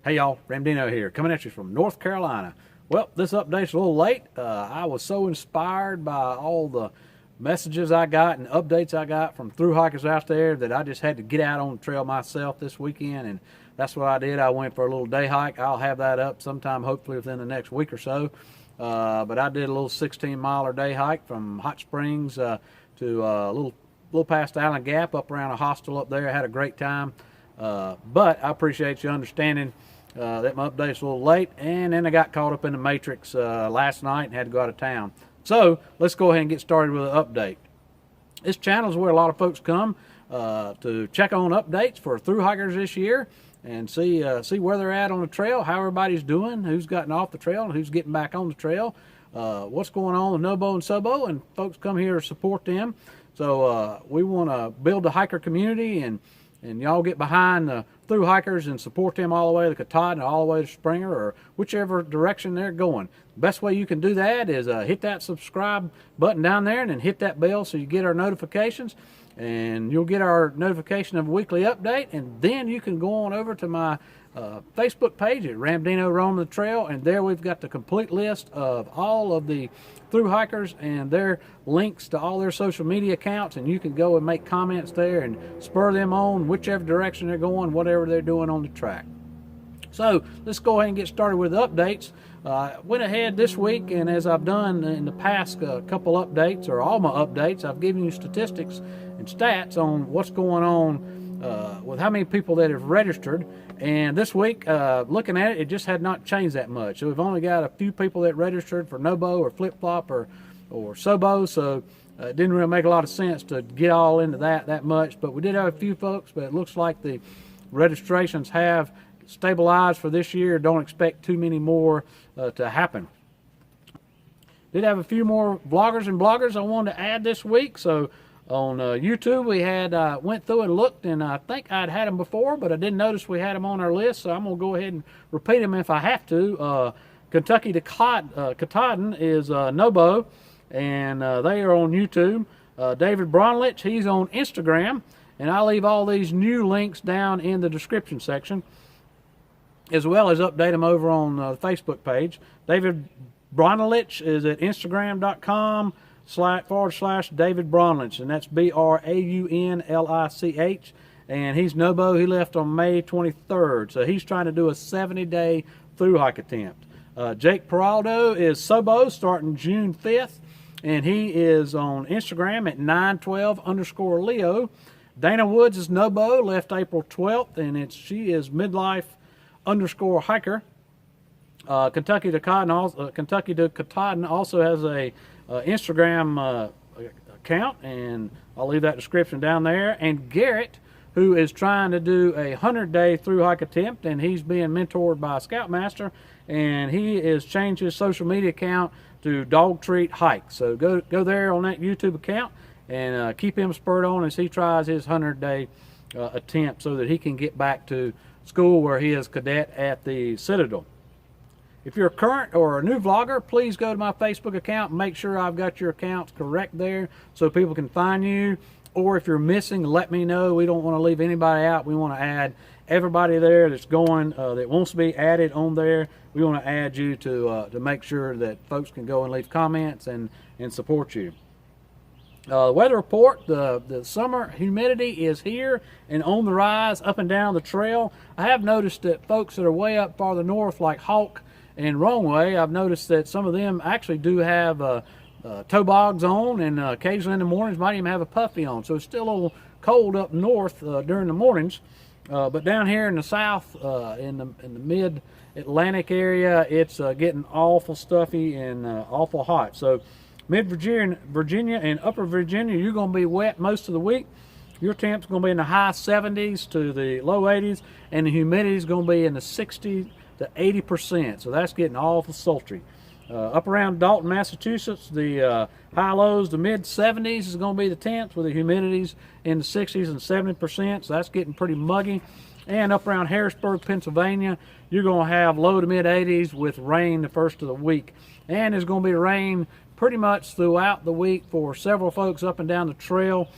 Hey y'all, Ramdino here, coming at you from North Carolina. Well, this update's a little late. I was so inspired by all the messages I got and updates I got from thru hikers out there that I just had to get out on the trail myself this weekend, and that's what I did. I went for a little day hike. I'll have that up sometime, hopefully within the next week or so. But I did a little 16-miler day hike from Hot Springs to a little past Island Gap, up around a hostel up there. I had a great time. But I appreciate you understanding that my update's a little late, and then I got caught up in the matrix last night and had to go out of town. So let's go ahead and get started with an update. This channel is where a lot of folks come to check on updates for thru hikers this year and see where they're at on the trail, how everybody's doing, who's gotten off the trail and who's getting back on the trail, what's going on with NOBO and SOBO, and folks come here to support them. So we want to build the hiker community, and y'all get behind the thru hikers and support them all the way to Katahdin, all the way to Springer, or whichever direction they're going. Best way you can do that is hit that subscribe button down there and then hit that bell so you get our notifications, and you'll get our notification of a weekly update. And then you can go on over to my Facebook page at Ramdino Roam the Trail, and there we've got the complete list of all of the thru hikers and their links to all their social media accounts, and you can go and make comments there and spur them on whichever direction they're going, whatever they're doing on the track. So let's go ahead and get started with the updates. Went ahead this week, and as I've done in the past couple updates, or all my updates, I've given you statistics and stats on what's going on with how many people that have registered. And this week, looking at it, it just had not changed that much. So we've only got a few people that registered for NOBO or flip-flop or SOBO, so it didn't really make a lot of sense to get all into that much. But we did have a few folks, but it looks like the registrations have stabilized for this year. Don't expect too many more to happen. Did have a few more vloggers and bloggers I wanted to add this week. So on YouTube, we had went through and looked, and I think I'd had them before, but I didn't notice we had them on our list, so I'm going to go ahead and repeat them if I have to. Kentucky to Katahdin is NOBO, and they are on YouTube. David Bronlich, he's on Instagram, and I'll leave all these new links down in the description section, as well as update them over on the Facebook page. David Bronlich is at Instagram.com/David Bronlich, and that's Braunlich, and he's NOBO. He left on May 23rd, so he's trying to do a 70-day thru hike attempt. Jake Peraldo is SOBO, starting June 5th, and he is on Instagram at 912_Leo. Dana Woods is NOBO, left April 12th, and she is midlife_hiker. Kentucky to Katahdin also has a Instagram account, and I'll leave that description down there. And Garrett, who is trying to do a 100-day thru hike attempt, and he's being mentored by a Scoutmaster, and he has changed his social media account to Dog Treat Hike. So go there on that YouTube account and keep him spurred on as he tries his 100-day attempt, so that he can get back to school where he is cadet at the Citadel. If you're a current or a new vlogger, please go to my Facebook account and make sure I've got your accounts correct there so people can find you. Or if you're missing, let me know. We don't want to leave anybody out. We want to add everybody there that's going, that wants to be added on there. We want to add you to make sure that folks can go and leave comments and support you. Weather report, the summer humidity is here and on the rise up and down the trail. I have noticed that folks that are way up farther north, like Hawk and Wrongway, I've noticed that some of them actually do have toe bogs on, and occasionally in the mornings might even have a puffy on. So it's still a little cold up north during the mornings, but down here in the south, in the mid-Atlantic area, it's getting awful stuffy and awful hot. So Mid-Virginia and Upper Virginia, you're going to be wet most of the week. Your temp's going to be in the high 70s to the low 80s, and the humidity is going to be in the 60 to 80%. So that's getting awful sultry. Up around Dalton, Massachusetts, the high lows, the mid 70s is going to be the temps, with the humidities in the 60s and 70%. So that's getting pretty muggy. And up around Harrisburg, Pennsylvania, you're going to have low to mid 80s with rain the first of the week. And there's going to be rain pretty much throughout the week for several folks up and down the trail.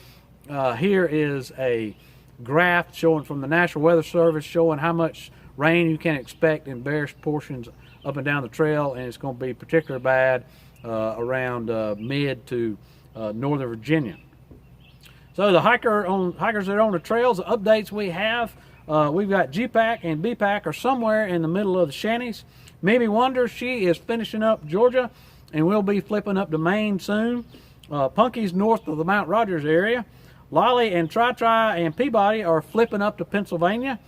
Here is a graph showing from the National Weather Service showing how much rain you can expect in various portions up and down the trail, and it's going to be particularly bad around mid to northern Virginia. So the hikers that are on the trails, the updates we have, we've got G-Pack and B-Pack are somewhere in the middle of the Shanties. Mimi Wonder, she is finishing up Georgia, and we'll be flipping up to Maine soon. Punky's north of the Mount Rogers area. Lolly and Tri-Tri and Peabody are flipping up to Pennsylvania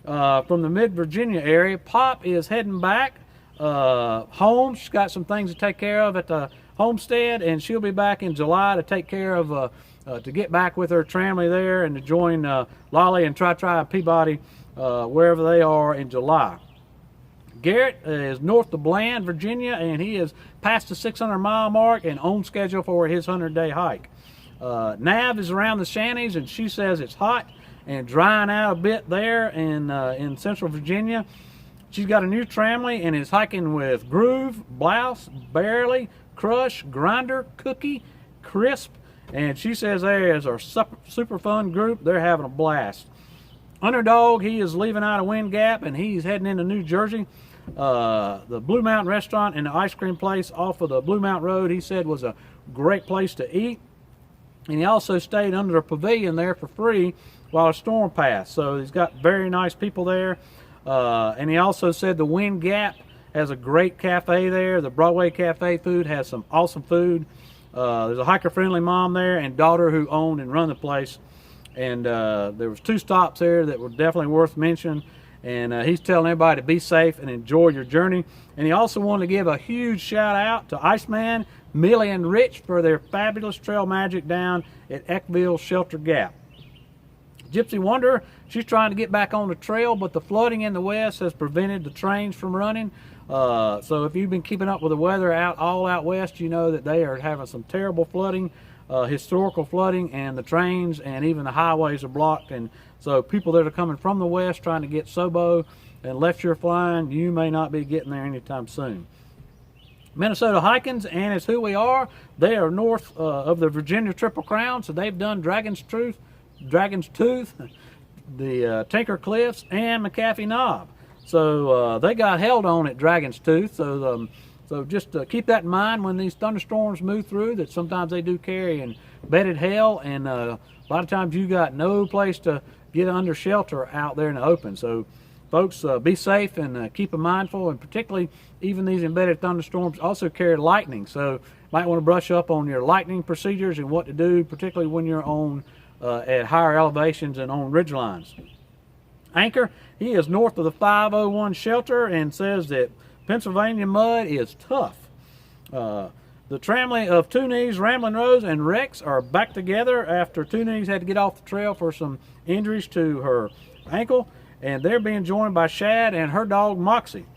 from the mid-Virginia area. Pop is heading back home. She's got some things to take care of at the homestead, and she'll be back in July to take care of, to get back with her family there and to join Lolly and Tri-Tri and Peabody wherever they are in July. Garrett is north of Bland, Virginia, and he is past the 600-mile mark and on schedule for his 100-day hike. Nav is around the Shanties, and she says it's hot and drying out a bit there in central Virginia. She's got a new family and is hiking with Groove, Blouse, Barely, Crush, Grinder, Cookie, Crisp, and she says there is our super fun group. They're having a blast. Underdog, he is leaving out of Wind Gap, and he's heading into New Jersey. The Blue Mountain Restaurant and the ice cream place off of the Blue Mountain Road, he said, was a great place to eat. And he also stayed under the pavilion there for free while a storm passed. So he's got very nice people there. And he also said the Wind Gap has a great cafe there. The Broadway Cafe food has some awesome food. There's a hiker-friendly mom there and daughter who owned and run the place. And there was 2 stops there that were definitely worth mentioning. And he's telling everybody to be safe and enjoy your journey. And he also wanted to give a huge shout out to Iceman, Millie, and Rich for their fabulous trail magic down at Eckville Shelter Gap. Gypsy Wonder, she's trying to get back on the trail, but the flooding in the west has prevented the trains from running. So if you've been keeping up with the weather all out west, you know that they are having some terrible flooding, historical flooding, and the trains and even the highways are blocked. And so people that are coming from the west trying to get SOBO and left shore flying, you may not be getting there anytime soon. Minnesota Hikings, and it's who we are. They are north of the Virginia Triple Crown, so they've done Dragon's Tooth, the Tinker Cliffs, and McAfee Knob. So they got held on at Dragon's Tooth. So just keep that in mind when these thunderstorms move through, that sometimes they do carry embedded hail, and a lot of times you got no place to get under shelter out there in the open. So folks, be safe and keep them mindful, and particularly even these embedded thunderstorms also carry lightning. So might want to brush up on your lightning procedures and what to do, particularly when you're on at higher elevations and on ridge lines. Anchor, he is north of the 501 shelter and says that Pennsylvania mud is tough. The family of Two Knees, Ramblin' Rose, and Rex are back together after Two Knees had to get off the trail for some injuries to her ankle, and they're being joined by Shad and her dog Moxie.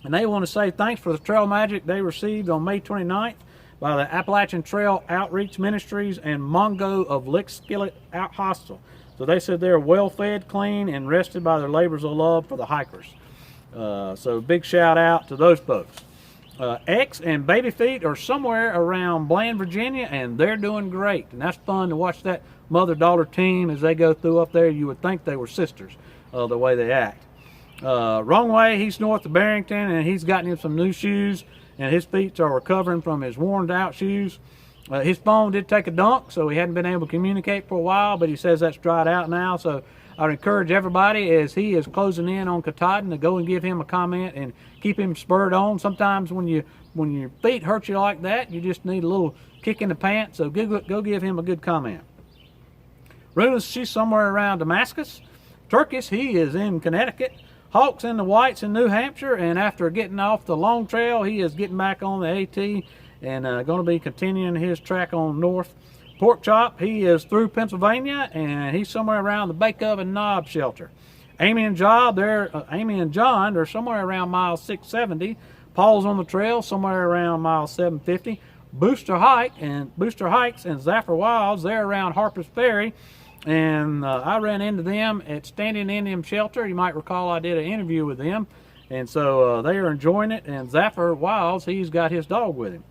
And they want to say thanks for the trail magic they received on May 29th by the Appalachian Trail Outreach Ministries and Mongo of Lick Skillet Out Hostel. So they said they're well fed, clean, and rested by their labors of love for the hikers. So big shout out to those folks. X and Baby Feet are somewhere around Bland, Virginia, and they're doing great. And that's fun to watch that mother-daughter team as they go through up there. You would think they were sisters, the way they act. Wrong Way, he's north of Barrington, and he's gotten him some new shoes, and his feet are recovering from his worn-out shoes. His phone did take a dunk, so he hadn't been able to communicate for a while, but he says that's dried out now. So I would encourage everybody, as he is closing in on Katahdin, to go and give him a comment and keep him spurred on. Sometimes when your feet hurt you like that, you just need a little kick in the pants, so go give him a good comment. Runas, she's somewhere around Damascus. Turkis, he is in Connecticut. Hawks in the Whites in New Hampshire, and after getting off the long trail, he is getting back on the AT and going to be continuing his track on north. Pork Chop, he is through Pennsylvania, and he's somewhere around the Bake Oven Knob shelter. Amy and John, they're somewhere around mile 670. Paul's on the trail, somewhere around mile 750. Booster Hikes and Zaffer Wilds, they're around Harper's Ferry. And I ran into them at Standing Indian Shelter. You might recall I did an interview with them. And so they are enjoying it. And Zaffer Wilds, he's got his dog with him.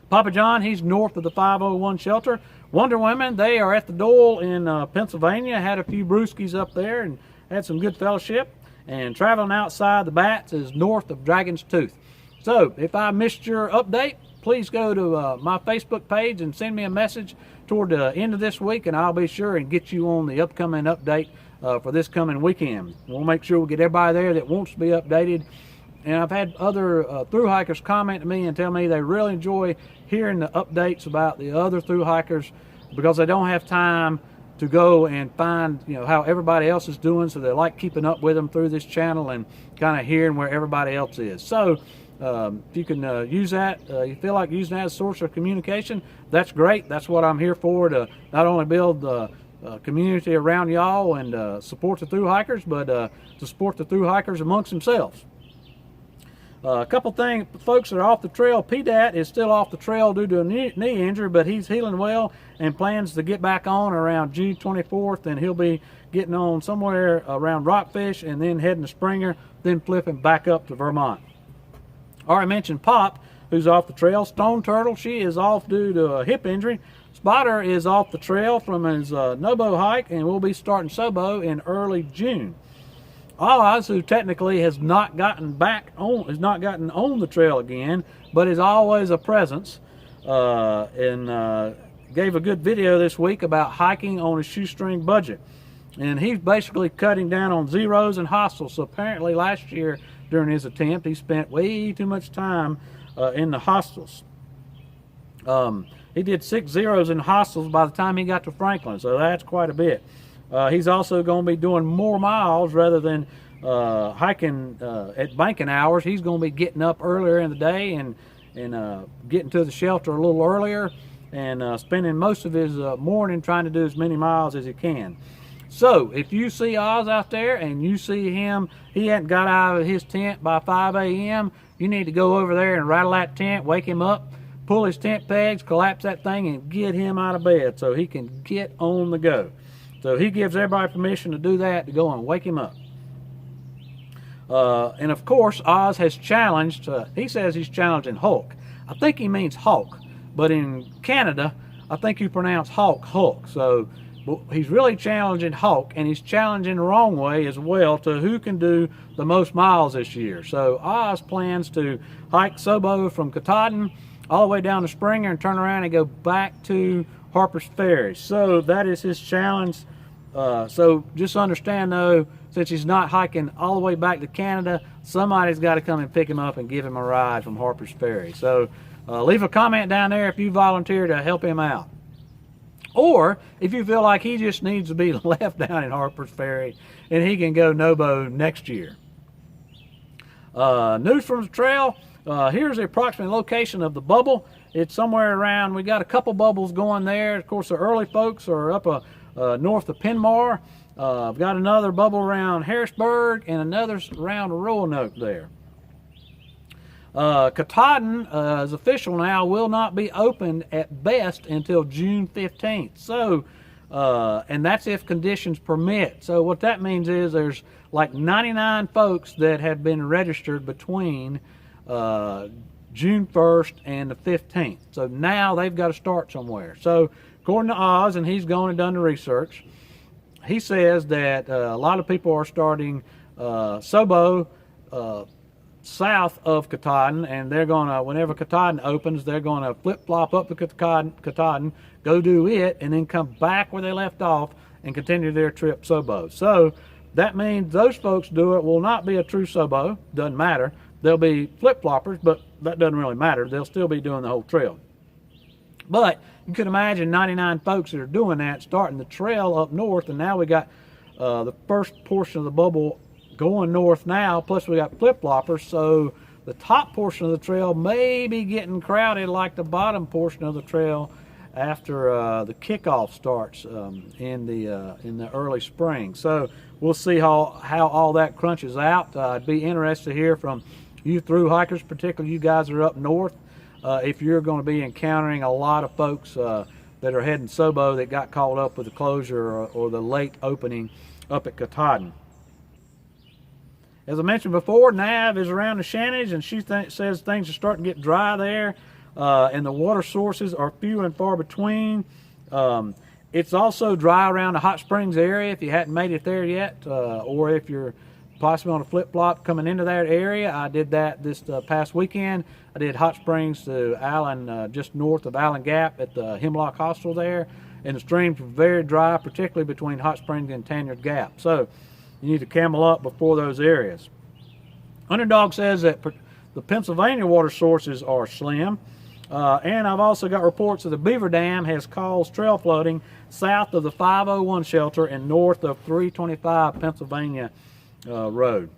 Papa John, he's north of the 501 shelter. Wonder Women, they are at the Dole in Pennsylvania. Had a few brewskis up there and had some good fellowship, and traveling outside the bats is north of Dragon's Tooth. So if I missed your update, please go to my Facebook page and send me a message toward the end of this week, and I'll be sure and get you on the upcoming update for this coming weekend. We'll make sure we get everybody there that wants to be updated. And I've had other thru hikers comment to me and tell me they really enjoy hearing the updates about the other thru hikers because they don't have time to go and find, you know, how everybody else is doing, so they like keeping up with them through this channel and kind of hearing where everybody else is. So if you can use that, you feel like using that as a source of communication, that's great. That's what I'm here for, to not only build the community around y'all and support the thru hikers, but to support the thru hikers amongst themselves. A couple things, folks that are off the trail. PDAT is still off the trail due to a knee injury, but he's healing well and plans to get back on around June 24th, and he'll be getting on somewhere around Rockfish and then heading to Springer, then flipping back up to Vermont. I already mentioned Pop, who's off the trail. Stone Turtle, she is off due to a hip injury. Spider is off the trail from his NOBO hike, and will be starting SOBO in early June. Oz, who technically has not gotten on the trail again, but is always a presence, and gave a good video this week about hiking on a shoestring budget. And he's basically cutting down on zeros and hostels. So apparently last year during his attempt, he spent way too much time in the hostels. He did 6 zeros in hostels by the time he got to Franklin, so that's quite a bit. He's also going to be doing more miles rather than hiking at banking hours. He's going to be getting up earlier in the day and getting to the shelter a little earlier and spending most of his morning trying to do as many miles as he can. So if you see Oz out there and you see him, he hadn't got out of his tent by 5 a.m., you need to go over there and rattle that tent, wake him up, pull his tent pegs, collapse that thing, and get him out of bed so he can get on the go. So he gives everybody permission to do that, to go and wake him up. And of course, Oz has challenged, he says he's challenging Hulk. I think he means Hulk, but in Canada, I think you pronounce Hulk, Hulk. So he's really challenging Hulk, and he's challenging the wrong way as well to who can do the most miles this year. So Oz plans to hike SOBO from Katahdin all the way down to Springer and turn around and go back to Harper's Ferry. So that is his challenge. So just understand though, since he's not hiking all the way back to Canada, somebody's got to come and pick him up and give him a ride from Harper's Ferry. So leave a comment down there if you volunteer to help him out. Or if you feel like he just needs to be left down in Harper's Ferry and he can go NOBO next year. News from the trail. Here's the approximate location of the bubble. It's somewhere around, we got a couple bubbles going there. Of course, the early folks are up north of Penmar. I've got another bubble around Harrisburg and another around Roanoke there. Katahdin is official now, will not be opened at best until June 15th. So, and that's if conditions permit. So what that means is there's like 99 folks that have been registered between June 1st and the 15th. So now they've got to start somewhere. So according to Oz, and he's gone and done the research, he says that a lot of people are starting SOBO south of Katahdin, and they're going to, whenever Katahdin opens, they're going to flip-flop up to Katahdin, go do it, and then come back where they left off and continue their trip SOBO. So that means those folks do it will not be a true SOBO, doesn't matter. They'll be flip-floppers, but that doesn't really matter. They'll still be doing the whole trail. But you can imagine 99 folks that are doing that, starting the trail up north, and now we got the first portion of the bubble going north now, plus we got flip-floppers, so the top portion of the trail may be getting crowded like the bottom portion of the trail after the kickoff starts in the early spring. So we'll see how all that crunches out. I'd be interested to hear from you thru hikers, particularly you guys that are up north, if you're going to be encountering a lot of folks that are heading SOBO that got caught up with the closure or the late opening up at Katahdin. As I mentioned before, Nav is around the Shannons, and she says things are starting to get dry there, and the water sources are few and far between. It's also dry around the Hot Springs area if you hadn't made it there yet, or if you're possibly on a flip-flop coming into that area. I did that this past weekend. I did Hot Springs to Allen, just north of Allen Gap at the Hemlock Hostel there, and the streams were very dry, particularly between Hot Springs and Tanyard Gap. So you need to camel up before those areas. Underdog says that the Pennsylvania water sources are slim. And I've also got reports that the Beaver Dam has caused trail flooding south of the 501 shelter and north of 325 Pennsylvania Road.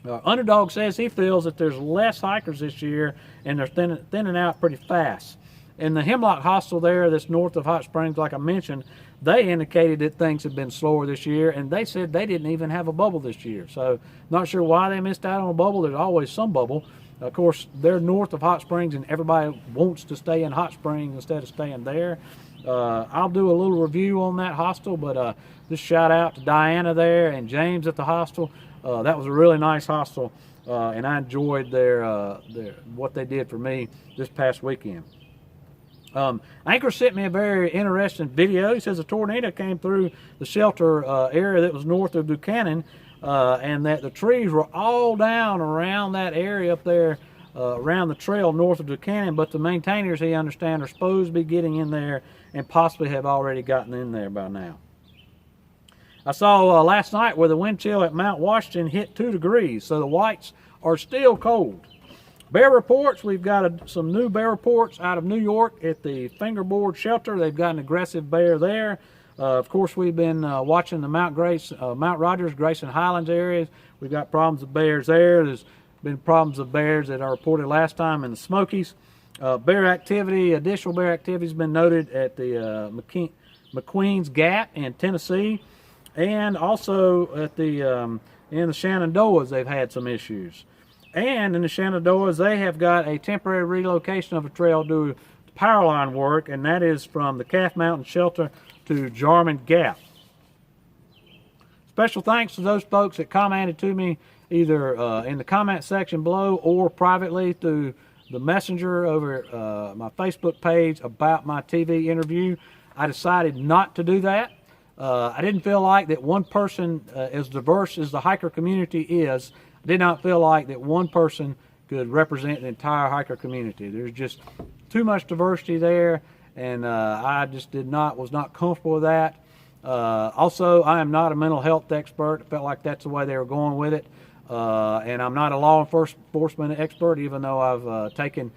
Underdog says he feels that there's less hikers this year and they're thinning out pretty fast. In the Hemlock Hostel there that's north of Hot Springs, like I mentioned, they indicated that things have been slower this year, and they said they didn't even have a bubble this year. So not sure why they missed out on a bubble. There's always some bubble. Of course, they're north of Hot Springs, and everybody wants to stay in Hot Springs instead of staying there. I'll do a little review on that hostel, but just shout out to Diana there and James at the hostel. That was a really nice hostel, and I enjoyed their what they did for me this past weekend. Anchor sent me a very interesting video. He says a tornado came through the shelter area that was north of Buchanan, and that the trees were all down around that area up there, around the trail north of Buchanan, but the maintainers, he understands, are supposed to be getting in there and possibly have already gotten in there by now. I saw last night where the wind chill at Mount Washington hit 2 degrees, so the whites are still cold. Bear reports, we've got some new bear reports out of New York at the Fingerboard Shelter. They've got an aggressive bear there. Of course, we've been watching the Mount Rogers, Grayson Highlands areas. We've got problems with bears there. There's been problems of bears that I reported last time in the Smokies. Bear activity, additional bear activity has been noted at the McQueen's Gap in Tennessee, and also at the in the Shenandoahs they've had some issues. And in the Shenandoahs, they have got a temporary relocation of a trail due to power line work, and that is from the Calf Mountain Shelter to Jarman Gap. Special thanks to those folks that commented to me either in the comment section below or privately through the messenger over my Facebook page about my TV interview. I decided not to do that. I didn't feel like that one person, as diverse as the hiker community is, I did not feel like that one person could represent the entire hiker community. There's just too much diversity there, and I just was not comfortable with that. Also, I am not a mental health expert. I felt like that's the way they were going with it. And I'm not a law enforcement expert, even though I've taken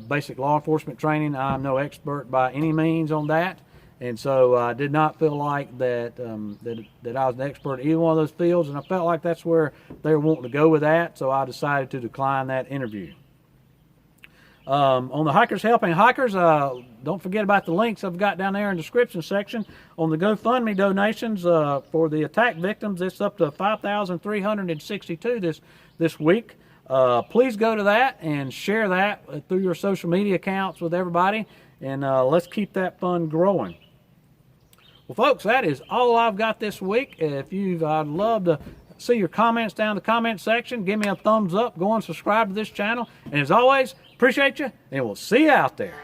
basic law enforcement training. I'm no expert by any means on that. And so I did not feel like that that I was an expert in either one of those fields, and I felt like that's where they were wanting to go with that, so I decided to decline that interview. On the Hikers Helping Hikers, don't forget about the links I've got down there in the description section. On the GoFundMe donations for the attack victims, it's up to $5,362 this week. Please go to that and share that through your social media accounts with everybody, and let's keep that fund growing. Well, folks, that is all I've got this week. I'd love to see your comments down in the comment section. Give me a thumbs up. Go and subscribe to this channel. And as always, appreciate you, and we'll see you out there.